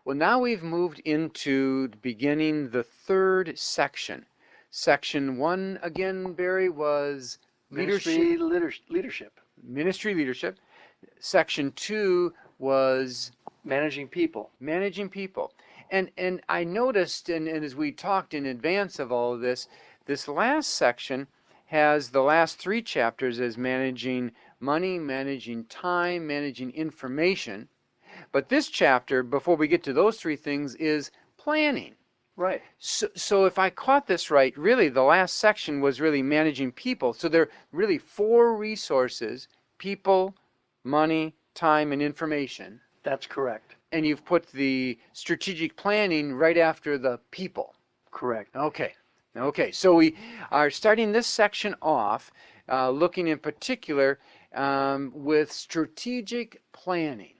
Well, now we've moved into beginning the third section. Section one, again, Barry, was leadership, Leadership, ministry leadership. Section two was managing people. managing people. And I noticed, and as we talked in advance of all of this, this last section has the last three chapters as managing money, managing time, managing information. But this chapter, before we get to those three things, is planning. Right. So if I caught this right, really the last section was really managing people. So there are really four resources: people, money, time, and information. That's correct. And you've put the strategic planning right after the people. Correct. Okay. Okay. So we are starting this section off looking in particular with strategic planning.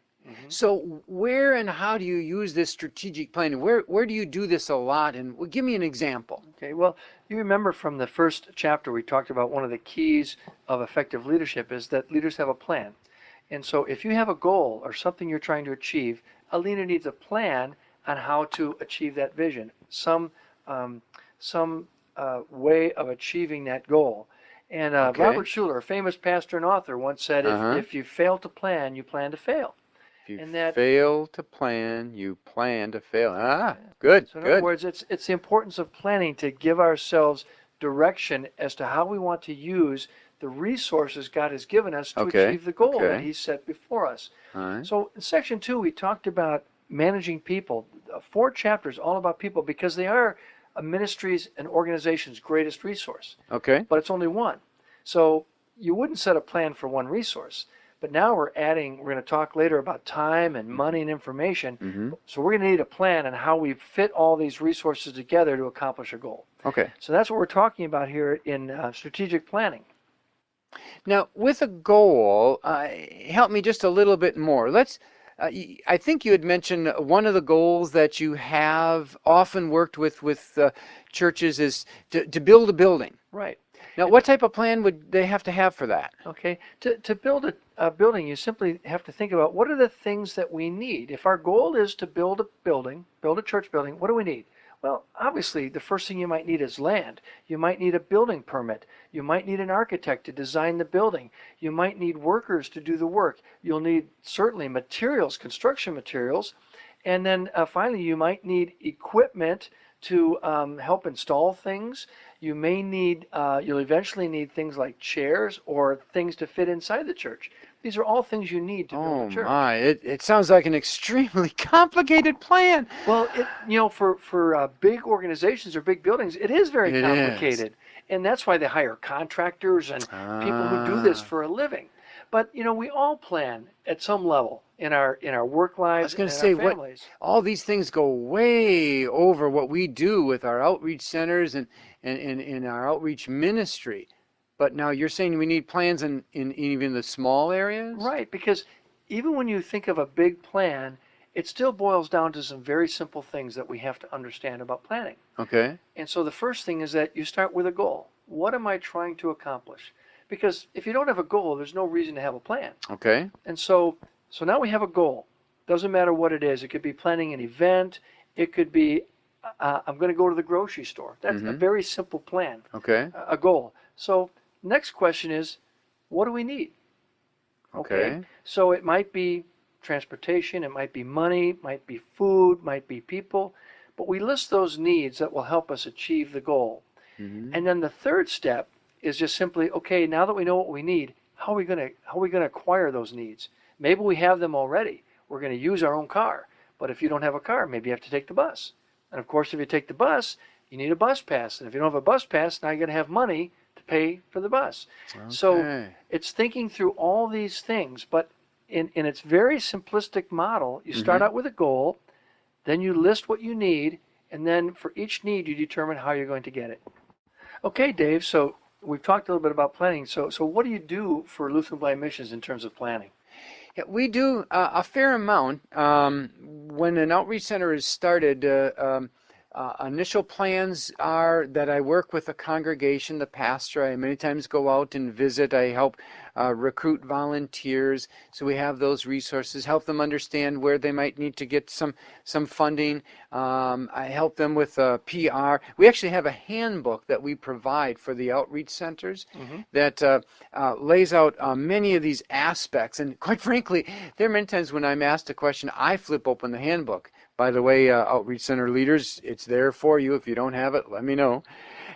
So where and how do you use this strategic planning? Where do you do this a lot? And give me an example. Okay, well, you remember from the first chapter we talked about one of the keys of effective leadership is that leaders have a plan. And so if you have a goal or something you're trying to achieve, a leader needs a plan on how to achieve that vision, some way of achieving that goal. And Okay. Robert Schuller, a famous pastor and author, once said, Uh-huh. if you fail to plan, you plan to fail. If you And that, fail to plan, you plan to fail. Ah, good, so in other good. words, it's the importance of planning to give ourselves direction as to how we want to use the resources God has given us to Okay, achieve the goal that okay. He set before us. All right. So in section 2, we talked about managing people. 4 chapters all about people because they are a ministry's and organization's greatest resource. Okay. But it's only one. So you wouldn't set a plan for one resource. But now we're going to talk later about time and money and information. Mm-hmm. So we're going to need a plan on how we fit all these resources together to accomplish a goal. Okay. So that's what we're talking about here in strategic planning. Now, with a goal, help me just a little bit more. I think you had mentioned one of the goals that you have often worked with churches is to build a building. Right. Now, what type of plan would they have to have for that? Okay. To build a building, you simply have to think about what are the things that we need. If our goal is to build a building, build a church building, what do we need? Well, obviously, the first thing you might need is land. You might need a building permit. You might need an architect to design the building. You might need workers to do the work. You'll need certainly materials, construction materials. And then finally, you might need equipment to help install things. You'll eventually need things like chairs or things to fit inside the church. These are all things you need to build Oh a church. my, it sounds like an extremely complicated plan. Well, for big organizations or big buildings, it is very It complicated, and that's why they hire contractors and people who do this Ah. for a living. But we all plan at some level in our work I was lives going and to in say, our what families. all these things go way over what we do with our outreach centers and in our outreach ministry. But now you're saying we need plans in even the small areas? Right, because even when you think of a big plan, it still boils down to some very simple things that we have to understand about planning. Okay. And so the first thing is that you start with a goal. What am I trying to accomplish? Because if you don't have a goal, there's no reason to have a plan. Okay. And so now we have a goal. Doesn't matter what it is. It could be planning an event. It could be I'm going to go to the grocery store. That's a very simple plan, Okay. a goal. So next question is, what do we need? Okay. So it might be transportation, it might be money, it might be food, might be people, but we list those needs that will help us achieve the goal. Mm-hmm. And then the third step is just simply, okay, now that we know what we need, how are we going to acquire those needs? Maybe we have them already. We're going to use our own car. But if you don't have a car, maybe you have to take the bus. And of course, if you take the bus, you need a bus pass. And if you don't have a bus pass, now you're going to have money to pay for the bus. So Okay. it's thinking through all these things, but in its very simplistic model, you start out with a goal, then you list what you need, and then for each need, you determine how you're going to get it. Okay, Dave, so we've talked a little bit about planning. So what do you do for Lutheran Blind Missions in terms of planning? Yeah, we do a fair amount. When an outreach center is started, initial plans are that I work with the congregation, the pastor. I many times go out and visit. I help recruit volunteers, so we have those resources. Help them understand where they might need to get some funding. I help them with PR. We actually have a handbook that we provide for the outreach centers Hmm. that lays out many of these aspects. And quite frankly, there are many times when I'm asked a question, I flip open the handbook. By the way, outreach center leaders, it's there for you. If you don't have it, let me know.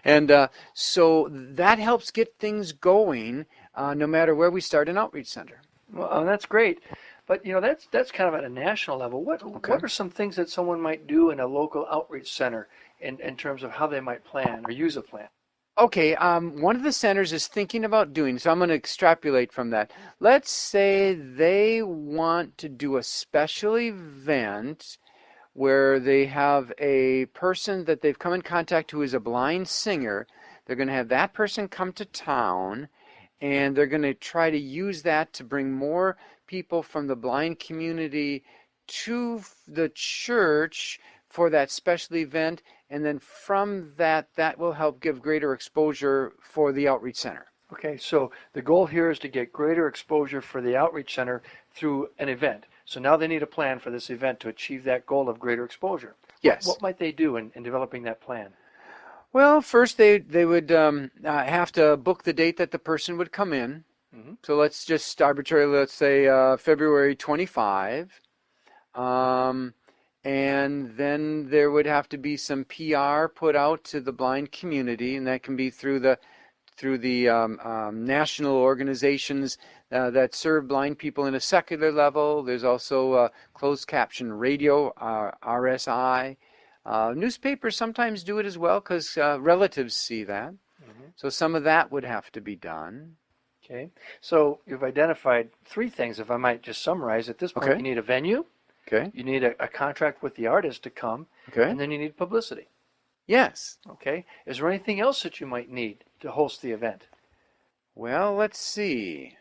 And so that helps get things going no matter where we start an outreach center. Well, that's great. But that's kind of at a national level. What Okay. what are some things that someone might do in a local outreach center in terms of how they might plan or use a plan? Okay, one of the centers is thinking about doing, so I'm going to extrapolate from that. Let's say they want to do a special event where they have a person that they've come in contact who is a blind singer. They're going to have that person come to town, and they're going to try to use that to bring more people from the blind community to the church for that special event, and then from that, that will help give greater exposure for the outreach center. Okay, so the goal here is to get greater exposure for the outreach center through an event. So now they need a plan for this event to achieve that goal of greater exposure. Yes. What might they do in developing that plan? Well, first they would have to book the date that the person would come in. Hmm. So let's just arbitrarily, let's say February 25. Um, and then there would have to be some PR put out to the blind community, and that can be through the national organizations that serve blind people in a secular level. There's also closed caption radio, RSI. Newspapers sometimes do it as well because relatives see that. Hmm. So some of that would have to be done. Okay, so you've identified three things, if I might just summarize. At this point, Okay. you need a venue, Okay. you need a contract with the artist to come, Okay. and then you need publicity. Yes. Okay, is there anything else that you might need to host the event? Well, let's see.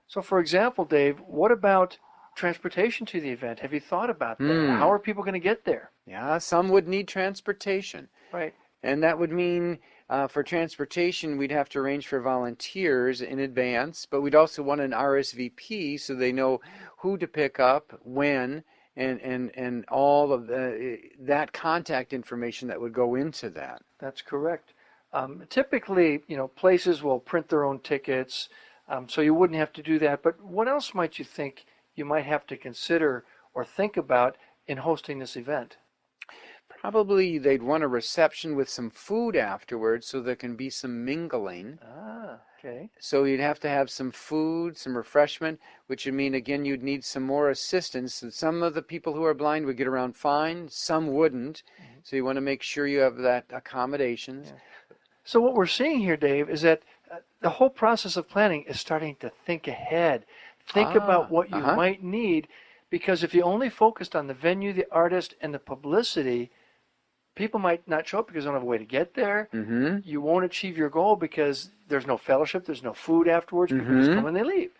So, for example, Dave, what about transportation to the event? Have you thought about that? Hmm. How are people going to get there? Yeah, some would need transportation. Right. And that would mean for transportation, we'd have to arrange for volunteers in advance, but we'd also want an RSVP so they know who to pick up, when, and all of that contact information that would go into that. That's correct. Typically, places will print their own tickets, so you wouldn't have to do that. But what else might you think you might have to consider or think about in hosting this event? Probably they'd want a reception with some food afterwards so there can be some mingling. Ah, okay. So you'd have to have some food, some refreshment, which would mean, again, you'd need some more assistance. And some of the people who are blind would get around fine, some wouldn't. So you want to make sure you have that accommodations. Yeah. So what we're seeing here, Dave, is that the whole process of planning is starting to think ahead. Think about what you might need, because if you only focused on the venue, the artist, and the publicity, people might not show up because they don't have a way to get there. Mm-hmm. You won't achieve your goal because there's no fellowship, there's no food afterwards. People just come and they leave.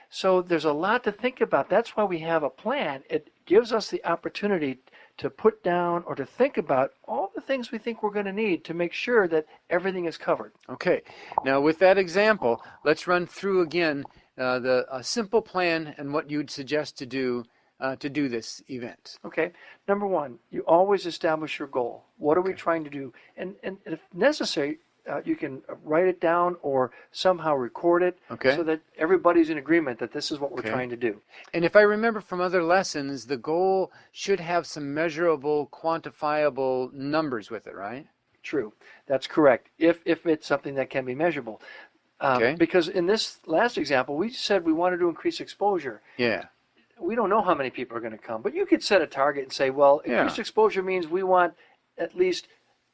So there's a lot to think about. That's why we have a plan. It gives us the opportunity to put down or to think about all the things we think we're going to need to make sure that everything is covered. Okay. Now, with that example, let's run through again a simple plan and what you'd suggest to do this event. Okay. Number one, you always establish your goal. What are we trying to do? And if necessary, you can write it down or somehow record it so that everybody's in agreement that this is what we're trying to do. And if I remember from other lessons, the goal should have some measurable, quantifiable numbers with it, right? True. That's correct. If it's something that can be measurable. Because in this last example, we said we wanted to increase exposure. Yeah. We don't know how many people are going to come, but you could set a target and say, well, increased exposure means we want at least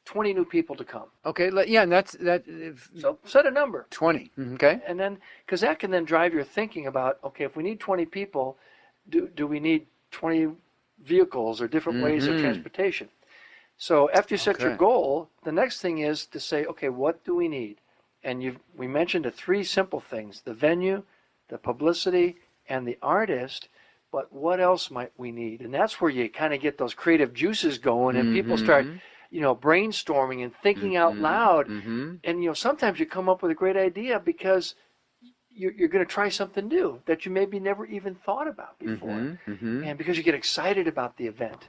20 new people to come. Okay. Yeah, and that's that. So set a number. 20. Okay. And then, because that can then drive your thinking about, okay, if we need 20 people, do we need 20 vehicles or different ways of transportation? So after you set your goal, the next thing is to say, okay, what do we need? And we mentioned the three simple things: the venue, the publicity, and the artist. but what else might we need? And that's where you kind of get those creative juices going, and people start, brainstorming and thinking out loud. And sometimes you come up with a great idea because you're going to try something new that you maybe never even thought about before, and because you get excited about the event.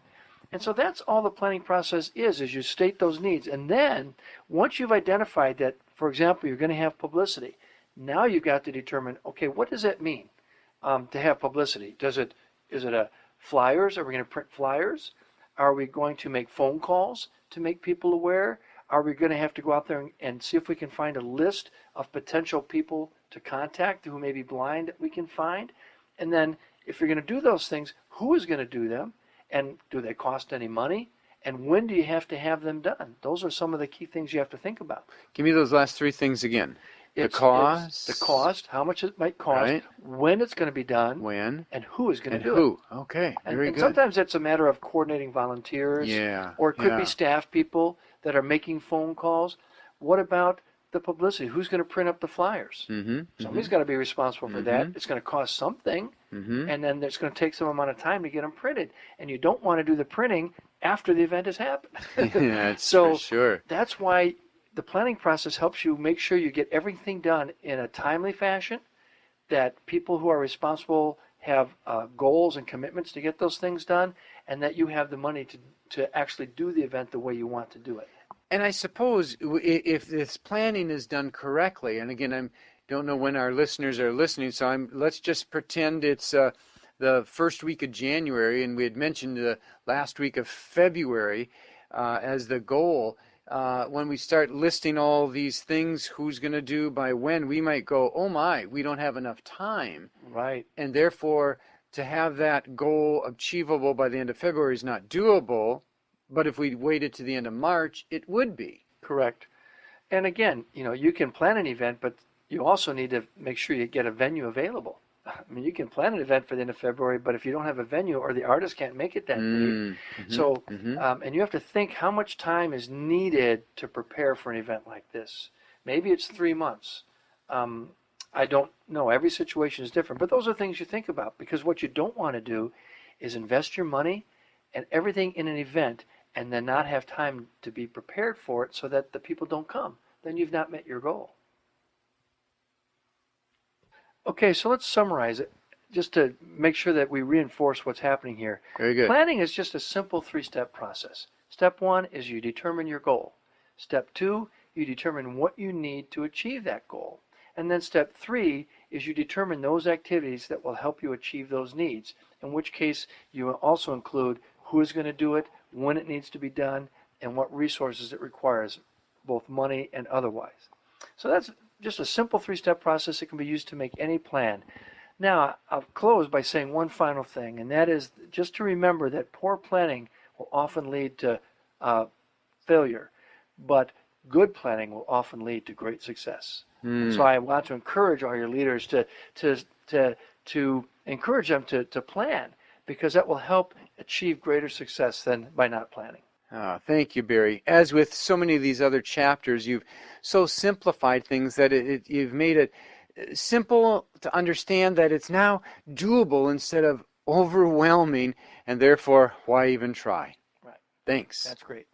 And so that's all the planning process is you state those needs. And then once you've identified that, for example, you're going to have publicity, now you've got to determine, okay, what does that mean to have publicity? Is it a flyers? Are we going to print flyers? Are we going to make phone calls to make people aware? Are we going to have to go out there and see if we can find a list of potential people to contact who may be blind that we can find? And then if you're going to do those things, who is going to do them? And do they cost any money? And when do you have to have them done? Those are some of the key things you have to think about. Give me those last three things again. The cost, how much it might cost, right, when it's going to be done, when, and who is going to do who. it. Okay, And very good. sometimes it's a matter of coordinating volunteers, or it could be staff people that are making phone calls. What about the publicity? Who's going to print up the flyers? Somebody's got to be responsible for that. It's going to cost something, and then it's going to take some amount of time to get them printed. And you don't want to do the printing after the event has happened. That's so for sure. That's why the planning process helps you make sure you get everything done in a timely fashion, that people who are responsible have goals and commitments to get those things done, and that you have the money to actually do the event the way you want to do it. And I suppose if this planning is done correctly, and again, I don't know when our listeners are listening, so let's just pretend it's the first week of January, and we had mentioned the last week of February as the goal. When we start listing all these things, who's going to do by when, we might go, oh my, we don't have enough time. Right. And therefore, to have that goal achievable by the end of February is not doable. But if we waited to the end of March, it would be. Correct. And again, you can plan an event, but you also need to make sure you get a venue available. I mean, you can plan an event for the end of February, but if you don't have a venue or the artist can't make it that day, so and you have to think how much time is needed to prepare for an event like this. Maybe it's 3 months. I don't know. Every situation is different, but those are things you think about, because what you don't want to do is invest your money and everything in an event and then not have time to be prepared for it so that the people don't come. Then you've not met your goal. Okay, so let's summarize it just to make sure that we reinforce what's happening here. Very good. Planning is just a simple 3-step process. Step 1 is you determine your goal. Step 2, you determine what you need to achieve that goal. And then step 3 is you determine those activities that will help you achieve those needs, in which case you will also include who is going to do it, when it needs to be done, and what resources it requires, both money and otherwise. So that's just a simple 3-step process that can be used to make any plan. Now, I'll close by saying one final thing, and that is just to remember that poor planning will often lead to failure, but good planning will often lead to great success. So I want to encourage all your leaders to encourage them to plan, because that will help achieve greater success than by not planning. Thank you, Barry. As with so many of these other chapters, you've so simplified things that you've made it simple to understand that it's now doable instead of overwhelming, and therefore, why even try? Right. Thanks. That's great.